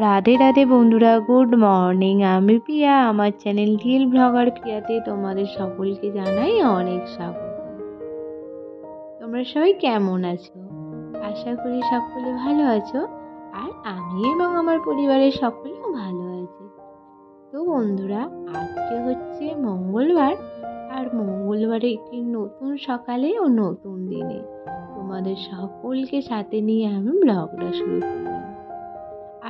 রাধে রাধে বন্ধুরা, good morning. আমি প্রিয়া, আমার চ্যানেল রিয়েল ব্লগার প্রিয়াতে তোমাদের সকলকে জানাই অনেক স্বাগত। তোমরা সবাই কেমন আছো? আশা করি সকলে ভালো আছো। আর আমি এবং আমার পরিবারের সকলেও ভালো আছি। তো বন্ধুরা, আজকে হচ্ছে মঙ্গলবার, আর মঙ্গলবারে একটি নতুন সকালে ও নতুন দিনে তোমাদের সকলকে সাথে নিয়ে আমি ব্লগটা শুরু করলাম।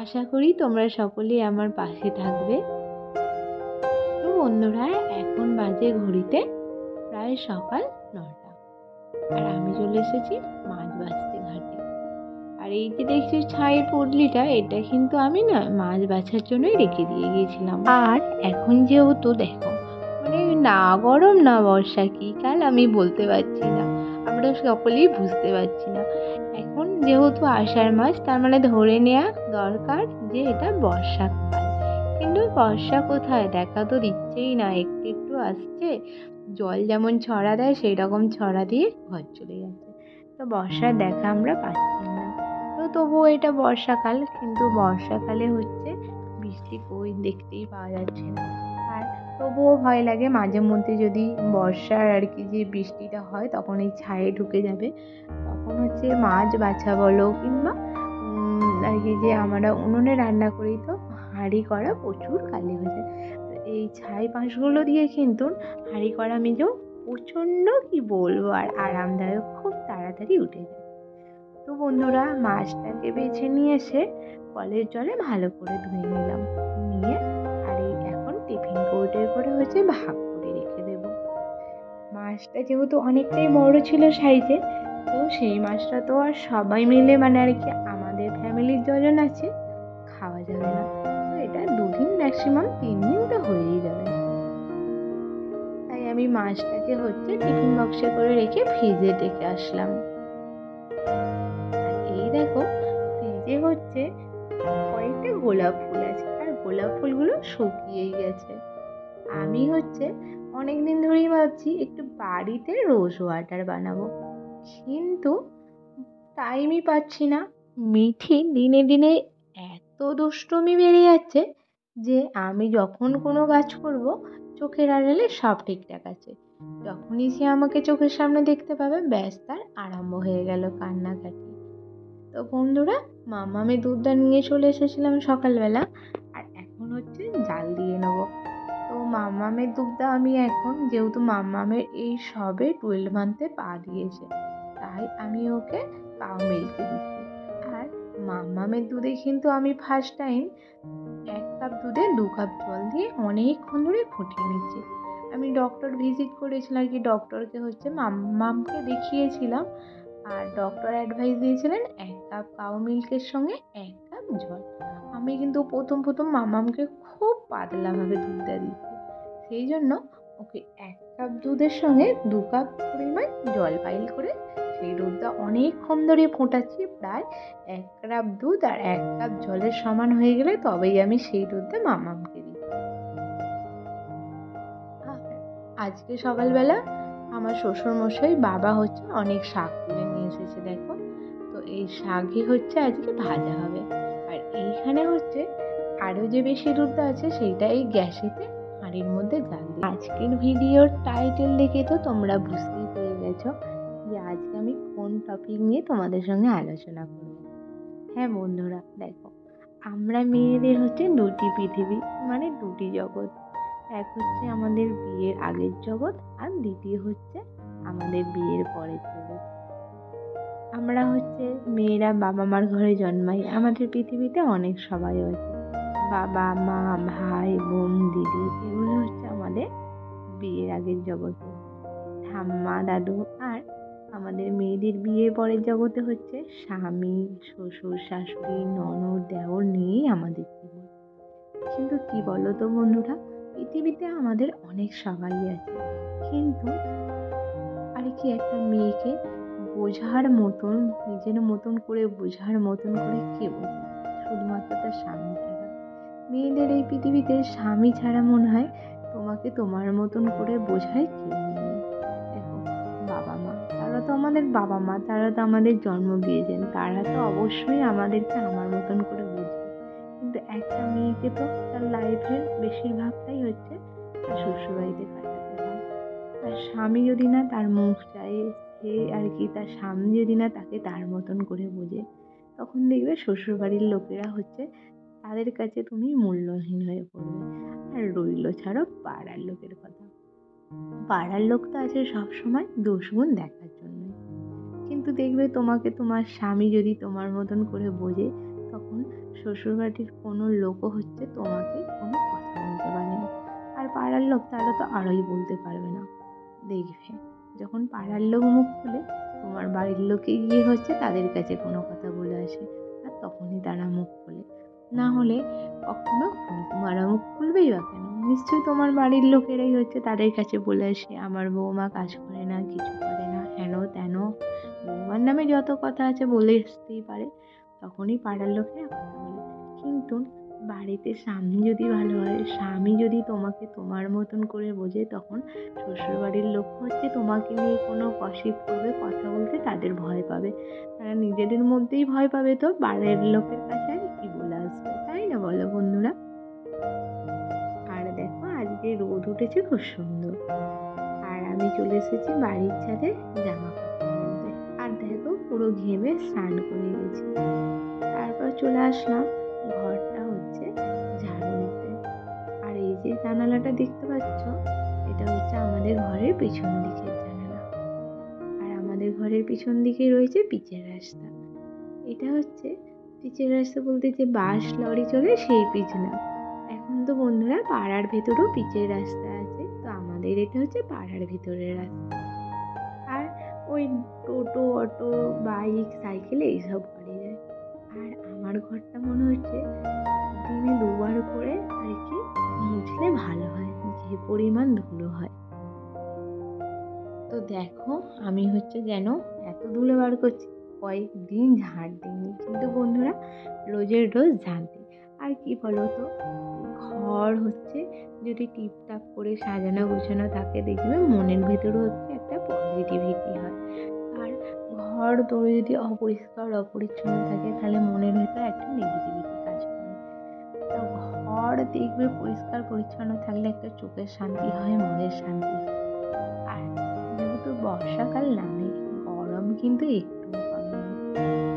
আশা করি তোমরা সকলেই আমার পাশে থাকবে। তো বন্ধুরা, এখন বাজে ঘড়িতে প্রায় সকাল 9টা, আর আমি চলে এসেছি মাছ বাছতে ঘাটে। আর এই যে দেখছি ছাইয়ের পুটলিটা, এটা কিন্তু আমি না মাছ বাছার জন্যই রেখে দিয়ে গিয়েছিলাম। আর এখন যেহেতু দেখো, মানে না গরম না বর্ষা, কি কাল আমি বলতে পারছি না, আমরা সকলেই বুঝতে পারছি না। এখন যেহেতু আষাঢ় মাস, তার মানে ধরে নেওয়া দরকার যে এটা বর্ষাকাল। কিন্তু বর্ষা কোথায়, দেখা তো দিচ্ছেই না। একটু একটু আসছে, জল যেমন ছড়া দেয় সেই রকম ছড়া দিয়ে ঘর চলে যাচ্ছে। তো বর্ষার দেখা আমরা পাচ্ছি না। তো তবুও এটা বর্ষাকাল, কিন্তু বর্ষাকালে হচ্ছে বৃষ্টি কই দেখতেই পাওয়া যাচ্ছে না। আর তবুও ভয় লাগে, মাঝে মধ্যে যদি বর্ষার আর কি যে বৃষ্টিটা হয়, তখন এই ছায়ে ঢুকে যাবে, তখন হচ্ছে মাছ বাছা বলো কিংবা আর কি যে আমরা উনুনে রান্না করি, তো হাঁড়ি করা প্রচুর কালি হয়ে যায়। তো এই ছাই পাঁশগুলো দিয়ে কিন্তু হাঁড়ি করা মেজেও প্রচণ্ড কি বলবো আর আরামদায়ক, খুব তাড়াতাড়ি উঠে যায়। তো বন্ধুরা, মাছটাকে বেছে নিয়ে এসে কলের জলে ভালো করে ধুয়ে নিলাম, নিয়ে আর এই এখন টিফিন কৌটোয় করে হচ্ছে ভাগ করে রেখে দেবো। মাছটা যেহেতু অনেকটাই বড় ছিল সাইজে, তো সেই মাছটা তো আর সবাই মিলে মানে আর কি আমাদের ফ্যামিলির যজন আছে খাওয়া যাবে না। তো এটা 2 দিন, ম্যাক্সিমাম 3 দিন তো হয়েই যাবে। তাই আমি মাছটাকে হচ্ছে টিফিন বক্সে করে রেখে ফ্রিজে রেখে আসলাম। আর এই দেখো, ফ্রিজে হচ্ছে কয়েকটা গোলাপ ফুল আছে, আর গোলাপ ফুলগুলো শুকিয়েই গেছে। আমি হচ্ছে অনেক দিন ধরেই ভাবছি একটু বাড়িতে রোজ ওয়াটার বানাবো, কিন্তু টাইমই পাচ্ছি না। মিঠি দিনে দিনে এত দুষ্টুমি বেড়ে যাচ্ছে যে আমি যখন কোনো কাজ করব, চোখের আড়ালে সব ঠিকঠাক আছে, যখনই সে আমাকে চোখের সামনে দেখতে পাবে, ব্যাস তার আরম্ভ হয়ে গেল কান্নাকাটি। তো বন্ধুরা, মামামে দুধটা নিয়ে চলে এসেছিলাম সকালবেলা, আর এখন হচ্ছে জাল দিয়ে নেবো। তো মামামের দুধটা আমি এখন, যেহেতু মামামের এই সবে 12 মান্থে পা দিয়েছে, তাই আমি ওকে কাউ মিল্কে দিচ্ছি। আর মামামের দুধে কিন্তু আমি ফার্স্ট টাইম 1 কাপ দুধে 2 কাপ জল দিয়ে অনেকক্ষণ ধরে ফুটিয়ে নিচ্ছি। আমি ডক্টর ভিজিট করেছিলাম, আর কি ডক্টরকে হচ্ছে মাম্মামকে দেখিয়েছিলাম, আর ডক্টর অ্যাডভাইস দিয়েছিলেন 1 কাপ কাউ মিল্কের সঙ্গে 1 কাপ জল। আমি কিন্তু প্রথম প্রথম মামামকে খুব পাতলাভাবে দুধটা দিচ্ছি, সেই জন্য ওকে 1 কাপ দুধের সঙ্গে 2 কাপ পরিমাণ জল পাইল করে সেই দুধটা অনেকক্ষণ ধরে ফোটাচ্ছি। প্রায় 1 কাপ দুধ আর 1 কাপ জলের সমান হয়ে গেলে তবেই আমি সেই দুধটা মামামকে দিই। আর আজকে সকালবেলা আমার শ্বশুরমশাই বাবা হচ্ছে অনেক শাক তুলে নিয়ে এসেছে, দেখো। তো এই শাকই হচ্ছে আজকে ভাজা হবে। আর এইখানে হচ্ছে আরও যে বেশি দুধটা আছে সেইটা এই গ্যাসেতে হাঁড়ির মধ্যে জাল দিই। আজকের ভিডিওর টাইটেল দেখে তো তোমরা বুঝতেই পেরে গেছো যে আজকে আমি কোন টপিক নিয়ে তোমাদের সঙ্গে আলোচনা করব। হ্যাঁ বন্ধুরা, দেখো, আমরা মেয়েদের হচ্ছে 2টি পৃথিবী, মানে 2টি জগৎ। এক হচ্ছে আমাদের বিয়ের আগের জগৎ, আর দ্বিতীয় হচ্ছে আমাদের বিয়ের পরের জগৎ। আমরা হচ্ছে মেয়েরা বাবা মার ঘরে জন্মাই, আমাদের পৃথিবীতে অনেক সবাই আছে, বাবা মা ভাই বোন দিদি, এগুলো হচ্ছে আমাদের বিয়ের আগের জগতে, ঠাম্মা দাদু। আর আমাদের মেয়েদের বিয়ের পরের জগতে হচ্ছে স্বামী শ্বশুর শাশুড়ি ননদ দেওর নিয়েই আমাদের জীবন। কিন্তু কি বলো তো বন্ধুরা, পৃথিবীতে আমাদের অনেক সবাই আছে, কিন্তু আর কি একটা মেয়েকে বোঝার মতন, নিজের মতন করে বোঝার মতন করে কে বোঝে? শুধুমাত্র তার স্বামী ছাড়া। মেয়েদের এই পৃথিবীতে স্বামী ছাড়া মনে হয় তোমাকে তোমার মতন করে বোঝায় কেউ নেই। দেখো, বাবা মা, তারা তো আমাদের বাবা মা, তারা তো আমাদের জন্ম দিয়েছেন, তারা তো অবশ্যই আমাদেরকে আমার মতন করে বোঝে। কিন্তু একটা মেয়েকে তো তার লাইফের বেশিরভাগটাই হচ্ছে তার শ্বশুরবাড়িতে কাটাতে হয়। তার স্বামী যদি না তার মুখ চায়, সে আর কি তার স্বামী যদি না তাকে তার মতন করে বোঝে, তখন দেখবে শ্বশুরবাড়ির লোকেরা হচ্ছে তাদের কাছে তুমি মূল্যহীন হয়ে পড়বে। আর রইল ছাড়ো পাড়ার লোকের কথা। পাড়ার লোক তো আছে সবসময় দোষগুণ দেখার জন্য। কিন্তু দেখবে তোমাকে তোমার স্বামী যদি তোমার মতন করে বোঝে, তখন শ্বশুরবাড়ির কোনো লোকও হচ্ছে তোমাকে কোনো কথা বলতে পারে না। আর পাড়ার লোক তারা তো আরোই বলতে পারবে না। দেখবে যখন পাড়ার লোক মুখ খুলে, তোমার বাড়ির লোকে গিয়ে হচ্ছে তাদের কাছে কোনো কথা বলে আসে, আর তখনই তারা মুখ খোলে। না হলে কখনো তোমারা মুখ খুলবেই বা কেন? নিশ্চয়ই তোমার বাড়ির লোকেরাই হচ্ছে তাদের কাছে বলে আসে, আমার বৌমা কাজ করে না, কিছু করে না, হেন তেন, বৌমার নামে যত কথা আছে বলে আসতেই পারে। তখনই পাড়ার লোকেরা কথা বলে। কিন্তু বাড়িতে স্বামী যদি ভালো হয়, স্বামী যদি তোমাকে তোমার মতন করে বোঝে, তখন শ্বশুরবাড়ির লোক হচ্ছে তোমাকে নিয়ে কোনো গসিপ করবে, কথা বলতে তাদের ভয় পাবে। তারা নিজেদের মধ্যেই ভয় পাবে, তো বাইরের লোকের কাছে আর কি বলে আসবে, তাই না বলো বন্ধুরা? আর দেখো আজকে রোদ উঠেছে খুব সুন্দর, আর আমি চলে এসেছি বাড়ির ছাদে জামা কাপড় মেলতে। আর দেখো পুরো ঘেমে স্নান করে গেছি। তারপর চলে আসলাম ঘরটা হচ্ছে ঝাড়ু দিতে। আর এই যে জানালাটা দেখতে পাচ্ছ, এটা হচ্ছে আমাদের ঘরের পিছন দিকের জানালা। আর আমাদের ঘরের পিছন দিকে রয়েছে পিচের রাস্তা। এটা হচ্ছে পিচের রাস্তা বলতে যে বাস লরি চলে সেই পিচ না। এখন তো বন্ধুরা পাড়ার ভেতরেও পিচের রাস্তা আছে, তো আমাদের এটা হচ্ছে পাড়ার ভেতরের রাস্তা। আর ওই টোটো, অটো, বাইক, সাইকেল এইসব গাড়ি যায়। আর আমার ঘরটা মনে হচ্ছে দিনে দুবার করে আর কি মুছলে ভালো হয়, যে পরিমাণ ধুলো হয়। তো দেখো আমি হচ্ছে যেন এত ধুলো বার করছি, কয়েকদিন ঝাড় দিইনি, কিন্তু বন্ধুরা রোজের রোজ ঝাড় দিই। আর কি বলো তো, ঘর হচ্ছে যদি টিপটাপ করে সাজানো গোছানো থাকে, দেখবে মনের ভেতরে হচ্ছে একটা পজিটিভিটি হয়। আর ঘর তোর যদি অপরিষ্কার অপরিচ্ছন্ন থাকে, তাহলে মনের ভেতরে একটা নেগেটিভিটি কাজ করে। তো ঘর দেখবে পরিষ্কার পরিচ্ছন্ন থাকলে একটা চোখের শান্তি হয়, মনের শান্তি হয়। আর যেহেতু বর্ষাকাল নামে, গরম কিন্তু একটুও কমেনি।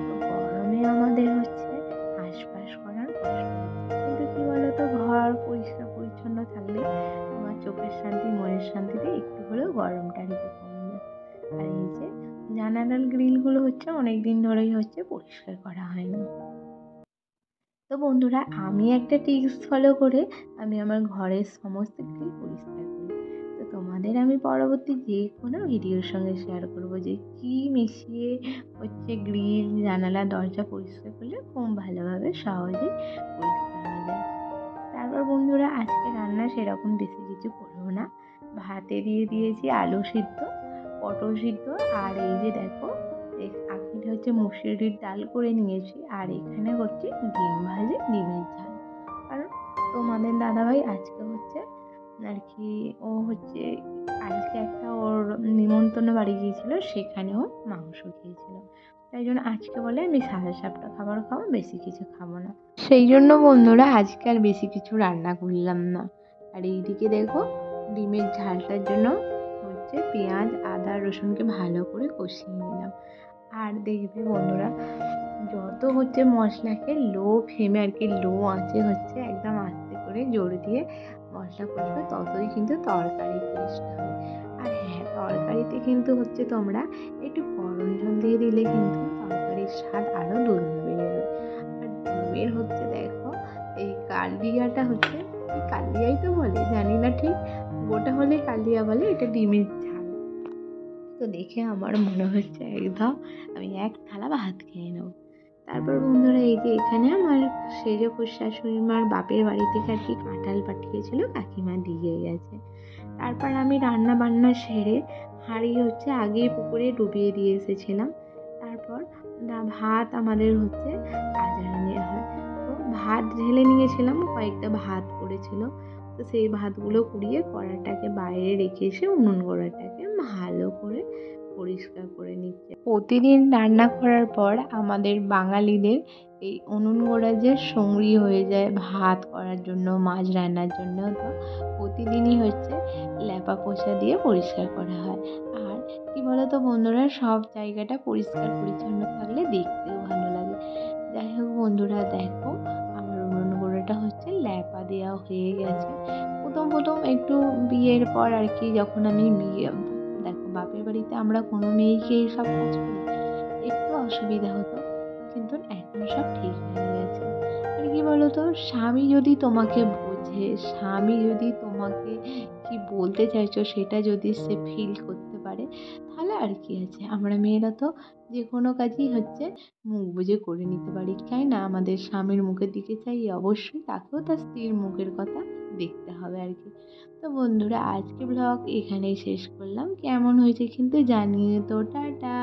তো গরমে আমাদের হচ্ছে হাঁসফাঁস করার কষ্ট হচ্ছে। কিন্তু কি বলতো, ঘর পরিষ্কার পরিচ্ছন্ন থাকলে তোমার চোখের শান্তি মনের শান্তিতে একটু হলেও গরমটা আর কি কমে যায়। আর এই যে জানালার গ্রিলগুলো হচ্ছে অনেক দিন ধরেই হচ্ছে পরিষ্কার করা হয়নি। তো বন্ধুরা আমি একটা টিপস ফলো করে আমি আমার ঘরের সমস্ত গ্রিল পরিষ্কার করি। তো তোমাদের আমি পরবর্তী যে কোনো ভিডিওর সঙ্গে শেয়ার করব যে কী মিশিয়ে হচ্ছে গ্রিল জানালা দরজা পরিষ্কার করলে খুব ভালোভাবে সহজেই পরিষ্কার হয়ে যায়। তারপর বন্ধুরা আজকে রান্না সেরকম বেশি কিছু করবো না। ভাতে দিয়ে দিয়েছি আলু সিদ্ধ, পটল সিদ্ধ, আর এই যে দেখো আখের হচ্ছে মুসুরির ডাল করে নিয়েছি, আর এখানে হচ্ছে ডিম ভাজি, ডিমের ঝাল। কারণ তোমাদের দাদাভাই আজকে হচ্ছে আর কি ও হচ্ছে আজকে একটা ওর নিমন্ত্রণ বাড়ি গিয়েছিল, সেখানেও মাংস খেয়েছিল। তাই জন্য আজকে বলে আমি সাদা সাপটা খাবার খাবো, বেশি কিছু খাবো না। সেই জন্য বন্ধুরা আজকে আর বেশি কিছু রান্না করলাম না। আর এইদিকে দেখো ডিমের ঝালটার জন্য হচ্ছে পেঁয়াজ আদা রসুনকে ভালো করে কষিয়ে নিলাম। আর দেখবে বন্ধুরা যত হচ্ছে মশলাকে লো ফ্লেমে আর কি লো আঁচে হচ্ছে একদম আস্তে করে জোর দিয়ে মশলা কষবে, ততই কিন্তু তরকারি টেস্ট হবে। আর হ্যাঁ, তরকারিতে কিন্তু হচ্ছে তোমরা একটু গরম জল দিয়ে দিলে কিন্তু তরকারির স্বাদ আরও দ্বিগুণ বেড়ে যাবে। আর ডিমের হচ্ছে দেখো এই কালিয়াটা হচ্ছে, এই কালিয়াই তো বলে জানি না ঠিক, গোটা হলে কালিয়া বলে, এটা ডিমের ঝাল। তো দেখে আমার মনে হচ্ছে একদম আমি এক থালা ভাত খেয়ে নেবো। তারপর বন্ধুরা এই যে এখানে আমার সেজ শাশুড়ি মার বাপের বাড়ি থেকে আর কি কাঁঠাল পাঠিয়েছিল, কাকিমা দিয়ে গেছে। তারপর আমি রান্না বান্না সেরে হাঁড়ি হচ্ছে আগেই পুকুরে ডুবিয়ে দিয়ে এসেছিলাম। তারপর ভাত আমাদের হচ্ছে আজারে নেওয়া হয়, তো ভাত ঢেলে নিয়েছিলাম, কয়েকটা ভাত পড়েছিল, তো সেই ভাতগুলো কুড়িয়ে কড়াটাকে বাইরে রেখে এসে উনুন গোড়াটাকে ভালো করে পরিষ্কার করে নিচ্ছে। প্রতিদিন রান্না করার পর আমাদের বাঙালিদের এই উনুন গোড়া যে সঙ্গী হয়ে যায় ভাত করার জন্য, মাছ রান্নার জন্য, তো প্রতিদিনই হচ্ছে ল্যাপা পোছা দিয়ে পরিষ্কার করা হয়। আর কি বলো তো বন্ধুরা, সব জায়গাটা পরিষ্কার পরিচ্ছন্ন থাকলে দেখতেও ভালো লাগে। যাই হোক বন্ধুরা, দেখো আমার উনুন গোড়াটা হচ্ছে ল্যাপা দেওয়া হয়ে গেছে। প্রথম একটু বিয়ের পর আর কি, যখন আমি দেখো বাপের বাড়িতে আমরা কোনো মেয়েকে এইসব কাজ করি, একটু অসুবিধা হতো, কিন্তু এখন সব ঠিক হয়ে গেছে। আর কি বলতো, স্বামী যদি তোমাকে বোঝে, স্বামী যদি তোমাকে কি বলতে চাইছো সেটা যদি সে ফিল করতে পারে, তাহলে আর কি আছে, আমরা মেয়েরা তো যে কোনো কাজই হচ্ছে মুখ বুজে করে নিতে পারি, তাই না? আমাদের স্বামীর মুখের দিকে চাই, অবশ্যই তাকেও তার স্ত্রীর মুখের কথা দেখতে হবে আর কি। তো বন্ধুরা, আজকে ব্লগ এখানেই শেষ করলাম। কেমন হয়েছে কিন্তু জানিয়ে তো, টাটা।